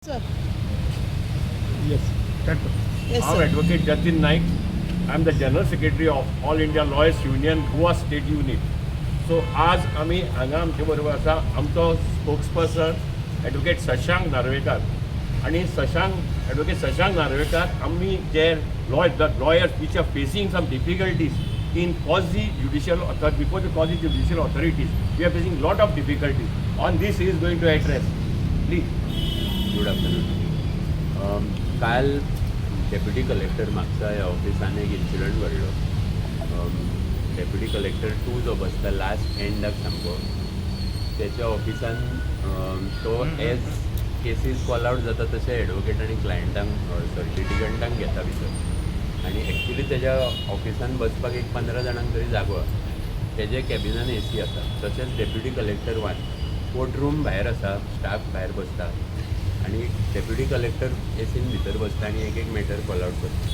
Sir. Yes. Yes, I'm sir. Advocate Jatin Naik. I'm the General Secretary of All India Lawyers Union, Goa State Unit. So आज आम्ही हांगा आमचे बरोबर आसा आमचो स्पोक्सपर्सन ॲडवोकेट शशांक नार्वेकर आणि ॲडवोकेट शशांक नार्वेकर आम्ही जे lawyers which are facing some difficulties in quasi judicial authority, before the quasi judicial authorities, we are facing lot of difficulties. On this he is going to address. Please. Good afternoon. काल deputy collector Mapusa ह्या ऑफिसान एक incident घडलो. Deputy collector 2 जो बसता last एंडाक सामको त्याच्या ऑफिसान तो एज केसीस कॉल आउट जाता तशें एडवोकेट आनी क्लायंटांक लिटिगंटांक घेता भितर आनी एक्चुली तेज्या ऑफिसान बसपाक एक 15 जाणांक तरी जागो आसा. तेजे कॅबिनान AC आसा. तशेंच डेप्युटी कलेक्टर 1 कोर्ट रूम भायर आसा, स्टाफ भायर बसता आणि डेप्युटी कलेक्टर एसीन भितर बसता आणि एक मॅटर कॉल आउट करता.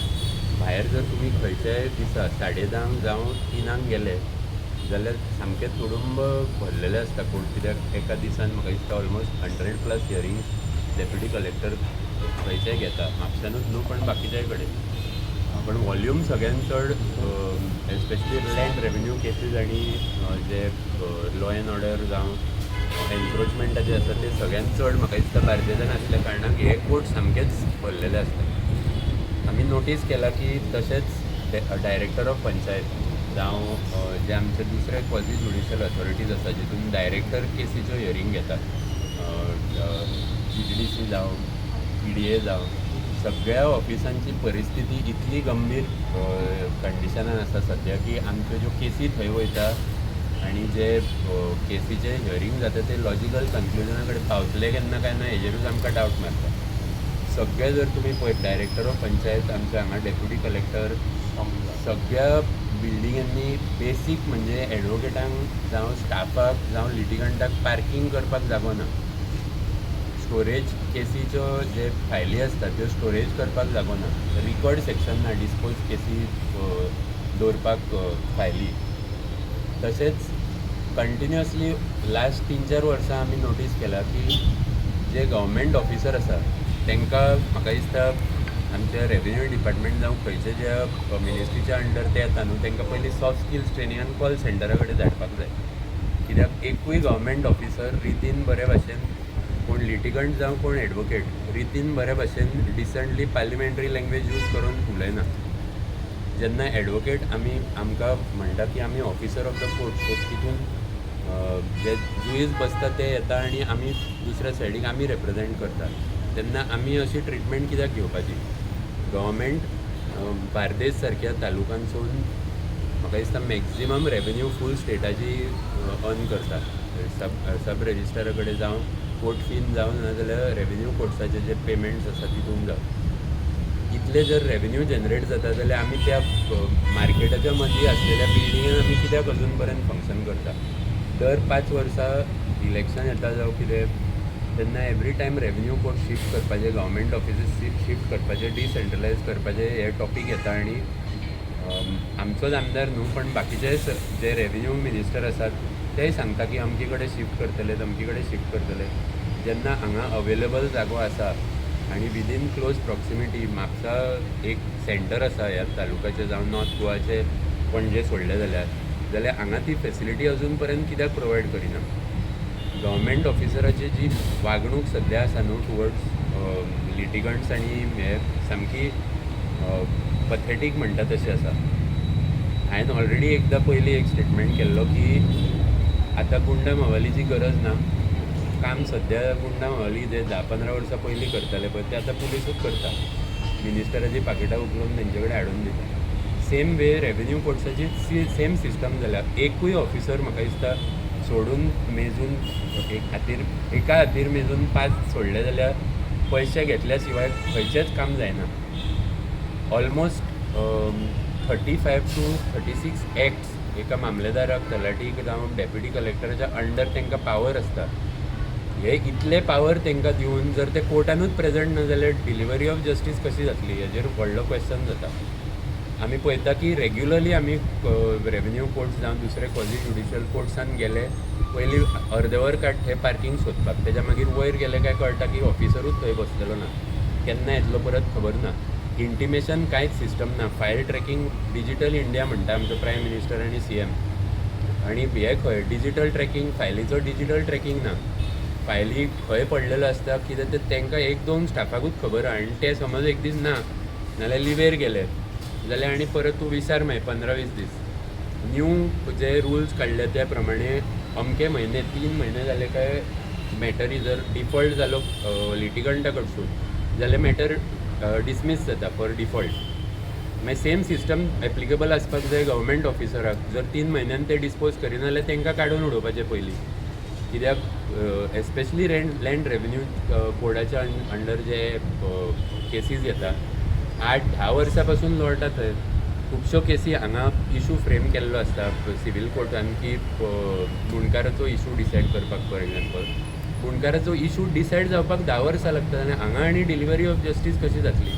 भायर जर तुमी खंयच्याय दिसा 10:30 जावं 3 गेले जाल्यार सामकें तुडुंब भरलेलें आसता कोर्ट. कित्याक एका दिसान म्हाका दिसता ऑलमोस्ट 100+ हियरिंग्स डेप्युटी कलेक्टर खंयचेय घेता. म्हापशानूच न्हू पण बाकीच्याय कडेन. पण वॉल्यूम सगळ्यान चड एस्पेशली लँड रेवेन्यू केसीस आनी जे लॉ एंड ऑर्डर जावं एन्क्रोचमेंटाचे आसा ते सगळ्यान चड म्हाका दिसता बार्देजान आसल्या कारणान हे कोर्ट सामकेच भरलेले आसता. आमी नोटीस केला की तशेंच डायरेक्टर ऑफ पंचायत जावं जे आमचे दुसरे क्वाझी ज्युडिशियल अथॉरिटीज आसा जितून डायरेक्टर केसीच्यो हियरिंग घेतात, GDC जावं PDA जावं, सगळ्या ऑफिसांची परिस्थिती इतली गंभीर कंडिशनान आसा सद्या की आमच्यो ज्यो केसी थंय वयता आणि जे केसीचे हियरिंग जाता ते लॉजिकल कन्क्लुजना कडेन पावतले केन्ना काय ना हेजेरूच आमकां डावट मारता. सगळे जर तुमी पळयत डायरेक्टर ऑफ पंचायत आमचे हांगा डेप्युटी कलेक्टर सगळ्या बिल्डिंगांनी बेसीक म्हणजे एडवोकेटांक जावं स्टाफाक जावं लिटिगंटाक पार्किंग करपाक जागो ना. स्टोरेज केसीच्यो जे फायली आसतात त्यो स्टोरेज करपाक जागो ना. रिकॉर्ड सेक्शन ना डिस्पोज केसी दवरपाक फायली. तशेंच कंटिन्युअसली लास्ट 3-4 वर्सां आमी नोटीस केला की जे गव्हर्मेंट ऑफिसर आसा तांकां म्हाका दिसता आमच्या रेवेन्यू डिपार्टमेंट जावं खंयचे ज्या मिनिस्ट्रीच्या अंडर ते येता न्हू तांकां पयलीं सॉफ्ट स्किल्स ट्रेनिंगान कॉल सेंटरा कडेन धाडपाक जाय. कित्याक एकूय गव्हर्मेंट ऑफिसर रितीन बरे भाशेन कोण लिटिगंट जावं कोण एडवोकेट रितीन बरे भाशेन डिसंटली पार्लिमेंटरी लँग्वेज यूज करून उलयना. जेन्ना एडवोकेट आमकां म्हणटा की आमी officer of the court so तितून जे जुईज बसता ते येता आनी आमी दुसऱ्या सायडीक आमी रिप्रेझेंट करता तेन्ना आमी अशी ट्रिटमेंट कित्याक घेवपाची. गव्हर्मेंट बार्देस सारक्या तालुकांसून म्हाका दिसता मॅक्झिमम रेवेन्यू फूल स्टेटाची अर्न करता. सब रेजिस्ट्रारा कडेन जावं कोर्ट फीन जावं नाजाल्यार रेवेन्यू कोर्ट्साचे जे पेमेंट्स आसा तितून जावं इतले जर रेवेन्यू जनरेट जाता जाल्यार आमी त्या मार्केटाच्या मदीं आसलेल्या बिल्डिंगान आमी कित्याक अजून पर्यंत फंक्शन करता. दर 5 वर्सां इलेक्शन येता जावं कितें तेन्ना every time revenue court shift करपाचे, गव्हर्मेंट ऑफिसीस शिफ्ट करपाचे, डिसेंट्रलायज करपाचे हे टॉपीक येता आनी आमचोच आमदार न्हू पण बाकीचे जे रेवेन्यू मिनिस्टर आसात तेय सांगता की अमके कडेन शिफ्ट करतले अमके कडेन शिफ्ट करतले. जेन्ना हांगा अवेलेबल जागो आसा आनी विदीन क्लोज प्रॉक्सिमिटी म्हापसा एक सेंटर आसा ह्या तालुक्याचे जावं नॉर्थ गोवाचे पणजे सोडले जाल्यार हांगा ती फेसिलिटी अजून पर्यंत कित्याक प्रोवायड करिना. गव्हर्मेंट ऑफिसराची जी वागणूक सद्या आसा न्हू टुवर्ड्स लिटिगंट्स आनी हे सामकी पथेटीक म्हणटा तशी आसा. हांवें ऑलरेडी एकदां पयलीं एक स्टेटमेंट केल्लो की आतां गुंडा मावालीची गरज ना. काम सद्या गुंडा मावाली जे 10-15 वर्सां पयलीं करताले पळय ते आतां पुलीसूच करता. मिनिस्टराची पाकिटां उखलून तेंचे कडेन हाडून दिता. सेम वे रेवेन्यू कोर्ट्साची सेम सिस्टम जाल्या. एकूय ऑफिसर म्हाका दिसता सोडून मेजून एका खातीर मेजून 5 सोडले जाल्यार पयशे घेतल्या शिवाय खंयचेंच काम जायना. ऑलमोस्ट 35 to 36 एक्ट्स एका मामलेदाराक तलाटीक जावं डेप्युटी कलेक्टराच्या अंडर तांकां पावर आसता. हे इतले पावर तांकां दिवन जर ते कोर्टानूच प्रेझंट ना जाल्यार डिलिव्हरी ऑफ जस्टीस कशी जातली हेजेर व्हडलो क्वेश्चन जाता. आमी पळयता की रेग्युलरली आमी रेव्हेन्यू कोर्ट्स जावं दुसरे क्वॉजी ज्युडिशियल कोर्ट्सान गेले पयलीं अर्दे वर काड थंय पार्किंग सोदपाक तेज्या मागीर वयर गेले काय कळटा की ऑफिसरूच थंय बसलेलो ना केन्ना येतलो परत खबर ना इंटिमेशन कांयच सिस्टम ना फायल ट्रॅकिंग डिजिटल इंडिया म्हणटा आमचो प्रायम मिनिस्टर आनी CM आनी हे खंय डिजिटल ट्रॅकिंग फायलीचो डिजिटल ट्रॅकिंग ना फायली खंय पडलेलो आसता कितें ते तांकां 1-2 स्टाफाकूच खबर आहा आनी ते समज एक दीस ना नाल्यार लिवेर गेले जाल्यार आनी परत तूं विचार मागीर 15-20 दीस न्यू जे रुल्स काडले त्या प्रमाणे अमके म्हयने 3 म्हयने जाले काय मॅटर जर डिफॉल्ट जालो लिटिगंटा कडसून जाल्यार मॅटर डिसमीस जाता फॉर डिफॉल्ट मागीर सेम सिस्टम एप्लिकेबल आसपाक जाय गव्हर्मेंट ऑफिसराक जर 3 म्हयन्यान ते डिस्पोज करिना जाल्यार तांकां काडून उडोवपाचें पयलीं कित्याक एस्पेशली लँड रेव्हेन्यू कोडाच्या अंडर जे केसीस येता 8-10 वर्सां पासून लढटा थंय खुबश्यो केसी हांगा इशू फ्रेम केल्लो आसता सिवील कोर्टान की बुणकाराचो इशू डिसायड करपाक फॉर एग्जाम्पल बुणकाराचो इशू डिसायड जावपाक 10 वर्सां लागतात आनी हांगा आनी डिलिव्हरी ऑफ जस्टीस कशी जातली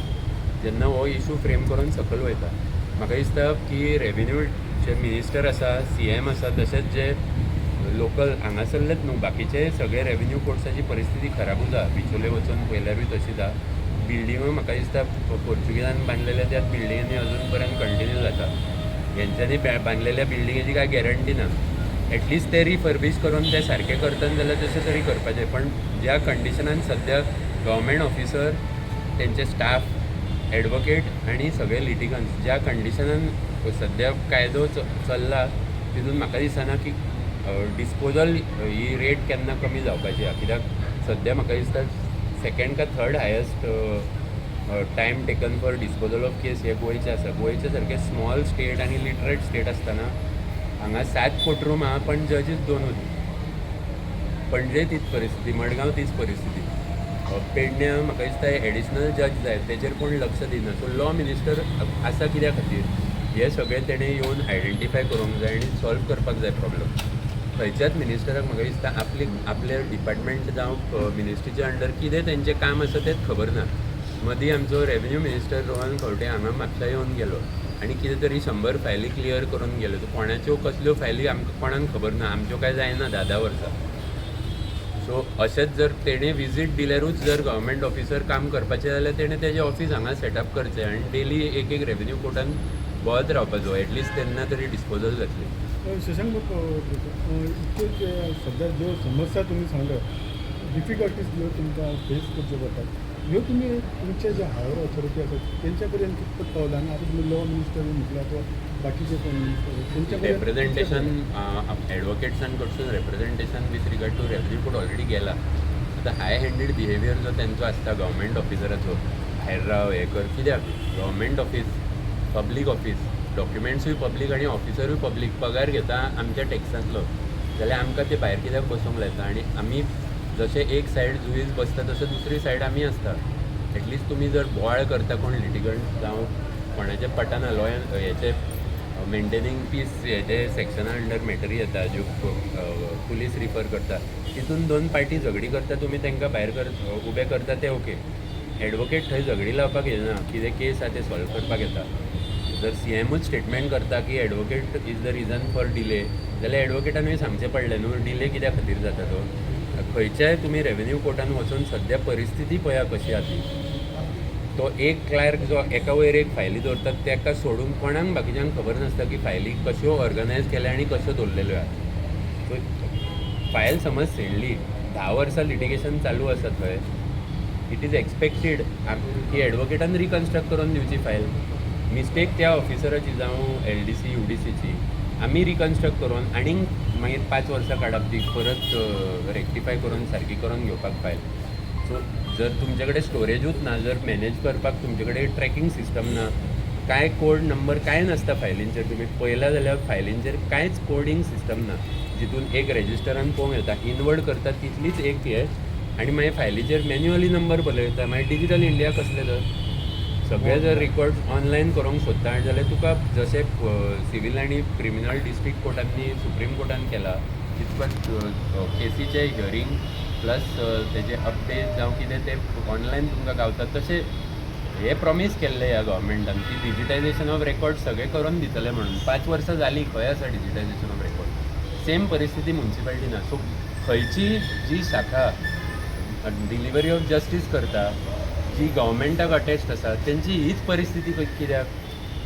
जेन्ना हो इशू फ्रेम करून सकयल वयता म्हाका दिसता की रेव्हेन्यू जे मिनिस्टर आसा CM आसा तशेंच जे लोकल हांगासरलेच न्हू बाकीचे सगळे रेव्हेन्यू कोर्ट्साची परिस्थिती खराबूच आसा बिचोले वचून पयल्यारूय तशीच आसा बिल्डिंगो म्हाका दिसता पोर्चुगीजान बांदलेल्या त्याच बिल्डिंगांनी अजून पर्यंत कंटिन्यू जाता हेंच्यांनी बांदलेल्या बिल्डिंगेची काय गॅरंटी ना एटलिस्ट ते रिफर्बिश करून ते सारके करतात जाल्यार तशें तरी करपाचें पण ज्या कंडिशनान सद्या गव्हर्मेंट ऑफिसर तेंचे स्टाफ एडवोकेट आनी सगळे लिटिगन्स ज्या कंडिशनान सद्या कायदो चल्ला तितून म्हाका दिसना की डिस्पोजल ही रेट केन्ना कमी जावपाची आहा कित्याक सद्या म्हाका दिसता 2nd का 3rd highest time taken for disposal of case हे गोंयचे आसा गोंयचे सारके स्मॉल स्टेट आनी लिटरेट स्टेट आसतना हांगा 7 कोर्टरूम आहा पण जजीस 2 पणजे तीच परिस्थिती मडगांव तीच परिस्थिती पेडण्या म्हाका दिसता एडिशनल जज जाय तेजेर कोण लक्ष दिना सो लॉ मिनिस्टर आसा कित्या खातीर हे सगळे तेणें येवन आयडेंटिफाय करूंक जाय आनी सॉल्व करपाक जाय प्रॉब्लम खंयच्याच मिनिस्टराक म्हाका दिसता आपले डिपार्टमेंट जावं मिनिस्ट्रीचे अंडर कितें तेंचें काम आसा तेंच खबर ना मदीं आमचो रेव्हेन्यू मिनिस्टर रोहन खंवटे हांगा म्हापसा येवन गेलो आनी कितें तरी 100 फायली क्लियर करून गेलो सो कोणाच्यो कसल्यो फायली आमकां कोणाक खबर ना आमच्यो काय जायना 10 वर्सां सो अशेंच जर तेणें विजीट दिल्यारूच जर गव्हर्मेंट ऑफिसर काम करपाचें जाल्यार तेणें तेजें ऑफीस हांगा सेटअप करचें आनी डेली एक रेव्हेन्यू कोर्टान बोवात रावपाचो एटलिस्ट तेन्ना तरी डिस्पोजल जातली शशांक इतके सध्या ज्यो समस्या तुम्ही सांगल्या डिफिकल्टीज ज्यो तुमकां फेस करच्यो पडटात ह्यो तुमी तुमचे जे हायर ऑथॉरिटी आसात तेंच्या पर्यंत कितपत पावला आनी आतां तुमी लॉ मिनिस्टर म्हटल्यार किंवा बाकीचे कोण मिनिस्टर तेंच्या पर्यंत रेप्रेझेंटेशन एडवोकेट्सां कडसून representation with regard to revenue code already गेला आतां हाय हँडेड बिहेवियर जो तेंचो आसता गव्हर्मेंट ऑफिसराचो भायर राव हें कर कित्याक गव्हर्मेंट ऑफीस पब्लीक ऑफीस डॉक्युमेंट्सूय पब्लीक आनी ऑफिसरूय पब्लीक पगार घेता आमच्या टॅक्सांतलो जाल्यार आमकां ते भायर कित्याक बसूंक लायता आनी आमी जशें एक सायड जुईज बसता तसो दुसरी सायड आमी आसता एटलिस्ट तुमी जर बोवाळ करता कोण लिटिगंट जावं कोणाच्या पटाना लॉयर हेचे मेंटेनींग पीस हेजे सेक्शना अंडर मॅटरी येता ज्यो पुलीस रिफर करता तितून 2 पार्टी झगडी करता तुमी तांकां भायर उबे करता ते ओके एडवोकेट थंय झगडी लावपाक येना कितें केस आहा ते सॉल्व करपाक येता जर CMूच स्टेटमेंट करता की advocate is the region for delay जाल्यार एडवोकेटानूय सांगचें पडलें न्हू डिले कित्या खातीर जाता तो खंयच्याय तुमी रेव्हेन्यू कोर्टान वचून सद्या परिस्थिती पळया कशी आहा ती तो एक क्लर्क जो एका वयर एक फायली दवरतात ताका सोडून कोणाक बाकीच्यांक खबर नासता की फायली कश्यो ऑर्गनायज केल्या आनी कश्यो दवरलेल्यो आहा सो फायल समज शेणली 10 वर्सां लिटिगेशन चालू आसा थंय इट इज एक्सपेक्टेड की एडवोकेटान रिकन्स्ट्रक्ट करून दिवची फायल मिस्टेक त्या ऑफिसराची जावं LDC UDCची आमी रिकन्स्ट्रक्ट करून आनीक मागीर 5 वर्सां काडप ती परत रेक्टिफाय करून सारकी करून घेवपाक फायल सो जर तुमचे कडेन स्टोरेजूच ना जर मॅनेज करपाक तुमचे कडेन ट्रॅकिंग सिस्टम ना कांय कोड नंबर कांय नासता फायलींचेर तुमी पळयला जाल्यार फायलींचेर कांयच कोडिंग सिस्टम ना जितून एक रेजिस्टरान पळोवंक येता इनवर्ड करता तितलीच एक हे आनी मागीर फायलीचेर मॅन्युअली नंबर बरयता मागीर डिजिटल इंडिया कसलें तर सगळे जर रिकॉर्ड्स ऑनलायन करूंक सोदता जाल्यार तुका जशें सिवील आनी क्रिमिनल डिस्ट्रिक्ट कोर्टांनी सुप्रीम कोर्टान केला तितकोच केसीचे हियरींग प्लस तेजे अपडेट जावं कितें ते ऑनलायन तुमकां गावता तशें हे प्रॉमीस केल्ले ह्या गव्हर्मेंटान की डिजिटायझेशन ऑफ रेकॉर्ड सगळे करून दितले म्हणून 5 वर्सां जालीं खंय आसा डिजिटायझेशन ऑफ रेकॉर्ड सेम परिस्थिती म्युन्सिपालिटी ना सो खंयची जी शाखा डिलिव्हरी ऑफ जस्टीस करता जी गव्हर्मेंटाक अटॅच्ड आसा तेंची हीच परिस्थिती कित्याक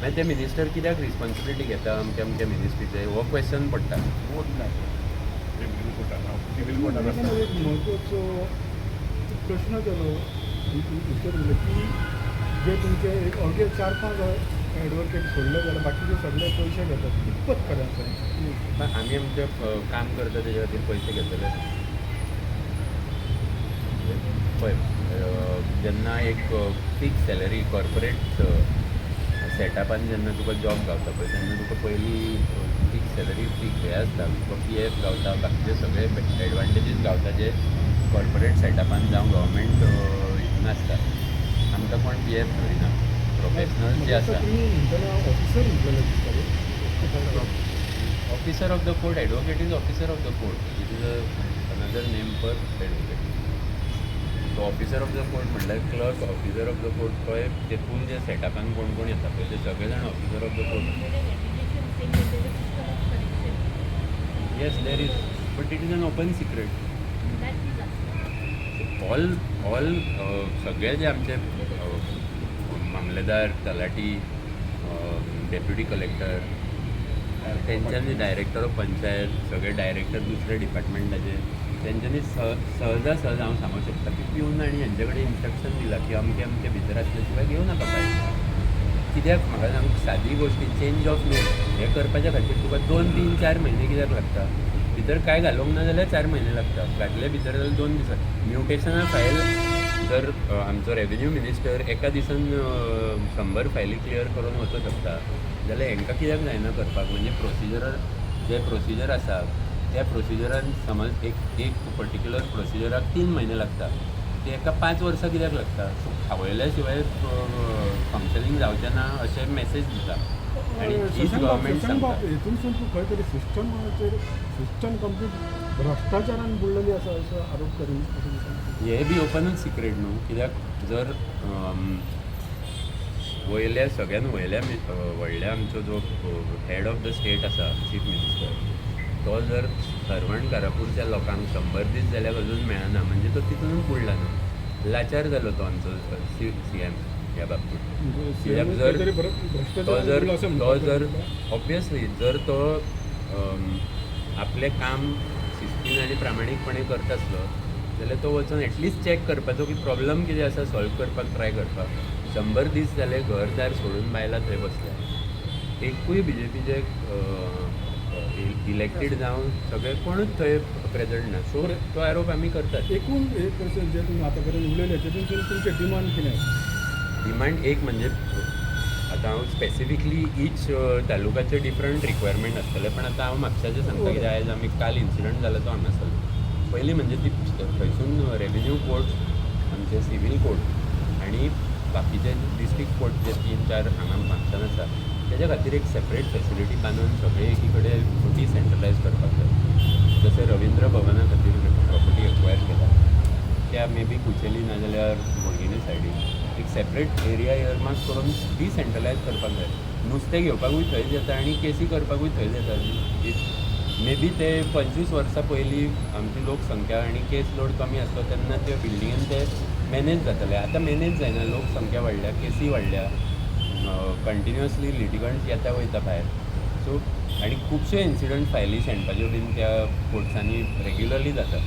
मागीर ते मिनिस्टर कित्याक रिस्पॉन्सिबिलिटी घेता अमक्या मिनिस्ट्रीचे हो क्वेश्चन पडटा वोट ना सिव्हील कोर्टान सिव्हील कोर्टान एक आसता महत्वाचो प्रश्न जालो भितर म्हणले की जे तुमचे एक अर्दे 4-5 एडवोकेट सोडले जाल्यार बाकीचे सगळे पयशे घेतात कितपत खरें आसा आमी आमचें काम करता तेजे खातीर पयशे घेतले पळय जेन्ना एक फिक्स सॅलरी कॉर्पोरेट सेटअपान जेन्ना तुका जॉब गावता पळय तेन्ना तुका पयलीं फिक्स सॅलरी फिक्स हें आसता तुका PF गावता बाकीचे सगळे एडवांटेजीस गावता जे कॉर्पोरेट सेटअपान जावं गव्हर्मेंट हितून आसता आमकां कोण PF धरिना प्रोफेशनल जे आसा ऑफिसर म्हटलेले दिसता officer of the court advocate is officer of the court it is another name for advocate so officer of the court म्हटल्यार clerk officer of the court पळय तेतून जे सेटअपान कोण कोण येता पळय ते सगळे जाण officer of the court yes there is but it is an open secret all सगळे जे आमचे मामलेदार तलाटी डेप्युटी कलेक्टर तेंच्यांनी डायरेक्टर ऑफ पंचायत सगळे डायरेक्टर दुसरे डिपार्टमेंटाचे तेंच्यांनी सहजासहज हांव सांगूं शकता की पिवन आनी हेंचे कडेन इन्स्ट्रक्शन दिलां की अमके अमके भितर आसले शिवाय घेवं नाका भायर कित्याक म्हाका सांग सादी गोश्टी चेंज ऑफ नेम हें करपाच्या खातीर तुका 2-3-4 म्हयने कित्याक लागता भितर काय घालूंक ना जाल्यार 4 म्हयने लागता घातले भितर जाल्यार 2 दिसां म्युटेशना फायल जर आमचो रेव्हेन्यू मिनिस्टर एका दिसान 100 फायली क्लियर करून वचूंक शकता जाल्यार हेंकां कित्याक जायना करपाक म्हणजे प्रोसिजर आसा त्या प्रोसिजरान समज एक पर्टिक्युलर प्रोसिजराक 3 म्हयने लागता ते एका 5 वर्सां कित्याक लागता सो खावयल्या शिवाय फंक्शनींग जावचें ना अशें मेसेज दिता आनी हीच गव्हर्मेंट सांगता हितूनसून तूं खंय तरी सिस्टम कंप्लीट भ्रश्टाचारान बुडलेली आसा असो आरोप करीन अशें दिसता हे बी ओपनूच सिक्रेट न्हू कित्याक जर सगळ्यान व्हडल्या आमचो जो हेड ऑफ द स्टेट आसा चीफ मिनिस्टर तो जर सर्वंट घरापूरच्या लोकांक 100 दीस जाल्यार अजून मेळना म्हणजे तो तितूनच बुडला न्हू लाचार जालो तो आमचो CM ह्या बाबतींत कित्याक जर ऑब्वियसली जर तो आपलें काम शिस्तीन आनी प्रामाणीकपणे करता आसलो जाल्यार तो वचून एटलिस्ट चॅक करपाचो की प्रॉब्लम कितें आसा सॉल्व करपाक ट्राय करपाक 100 दीस जाले घरदार सोडून बायलां थंय बसल्या एकूय BJPचे इलेक्टेड जावन सगळे कोणूच थंय प्रेजंट ना सो तो आरोप आमी करतात एकूण एक जे तुमी आतां पर्यंत उलयले तेतून तुमचें डिमांड कितें डिमांड एक म्हणजे आतां हांव स्पेसिफिकली ईच तालुकाचे डिफरंट रिक्वायरमेंट आसतले पण आतां हांव म्हापशाचें सांगता कित्याक आयज आमी काल इन्सिडंट जालो तो हांगासर पयलीं म्हणजे ती थंयसून रेव्हेन्यू कोर्ट आमचे सिवील कोर्ट आनी बाकीचे डिस्ट्रिक्ट कोर्ट जे 3-4 हांगा म्हापशान आसा तेज्या खातीर एक सेपरेट फॅसिलिटी बांदून सगळे एकी कडेन डिसेंट्रलायज करपाक जाय जशें रविंद्र भवना खातीर प्रॉपर्टी एक्वायर केला त्या मे बी कुचेली नाजाल्यार बोडगिनी सायडीक एक सेपरेट एरिया इयरमार्क करून डिसेंट्रलायज करपाक जाय नुस्तें घेवपाकूय थंयच येता आनी केसी करपाकूय थंयच येता मे बी ते 25 वर्सां पयलीं आमची लोकसंख्या आनी केस लोड कमी आसलो तेन्ना त्या बिल्डिंगेन ते मॅनेज जाताले आतां मॅनेज जायना लोकसंख्या वाडल्या केसी वाडल्या कंटिन्युअसली लिटिगंट्स येता वयता भायर सो आनी खुबशे इन्सिडंट फायली शेणपाच्यो बीन त्या कोर्ट्सांनी रेग्युलरली जाता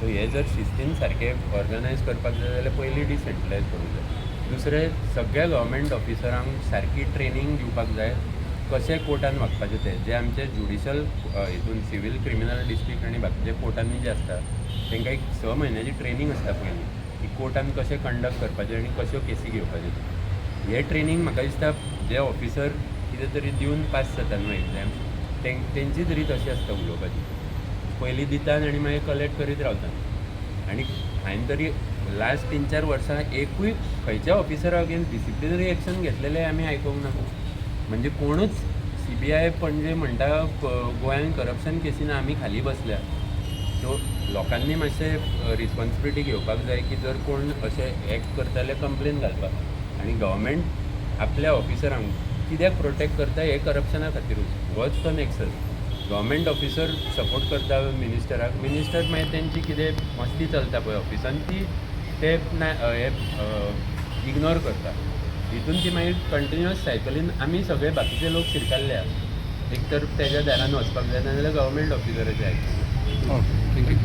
सो हे जर शिस्तीन सारकें ऑर्गनायज करपाक जाय जाल्यार पयलीं डिसेंट्रलायज करूंक जाय दुसरें सगळ्या गव्हर्मेंट ऑफिसरांक सारकी ट्रेनींग दिवपाक जाय कशें कोर्टान वागपाचें तें जे आमचे ज्युडिशल हितून सिवील क्रिमिनल डिस्ट्रिक्ट आनी बाकीचे कोर्टांनी जे आसता तांकां एक 6 म्हयन्याची ट्रेनींग आसता पयलीं की कोर्टान कशें कंडक्ट करपाचें आनी कश्यो केसी घेवपाच्यो हे ट्रेनींग म्हाका दिसता जे ऑफिसर कितें तरी दिवन पास जाता न्हू एग्जाम तेंची तरी तशी आसता उलोवपाची पयलीं दितात आनी मागीर कलेक्ट करीत रावतात आनी हांवें तरी लास्ट 3-4 वर्सां एकूय खंयच्या ऑफिसरा अगेन्स्ट डिसिप्लिनरी एक्शन घेतलेलें आमी आयकूंक ना म्हणजे कोणूच CBI पणजे म्हणटा गोंयान करप्शन केसीन आमी खाली बसल्या सो लोकांनी मातशें रिस्पॉन्सिबिलिटी घेवपाक जाय की जर कोण अशें एक्ट करताले कंप्लेन घालपाक आनी गव्हर्मेंट आपल्या ऑफिसरांक कित्याक प्रोटेक्ट करता हे करप्शना खातीरूच होच तो नेक्सस. गव्हर्मेंट ऑफिसर सपोर्ट करता मिनिस्टराक, मिनिस्टर मागीर तेंची कितें मस्ती चलता पळय ऑफिसान ती ते इग्नोर करता. हितून ती मागीर कंटिन्युअस सायकलीन आमी सगळे बाकीचे लोक शिरकाल्ले आसा. एक तर तेज्या दारान वचपाक जाय नाजाल्यार गव्हर्मेंट ऑफिसराच्या आयकून. Okay thank you.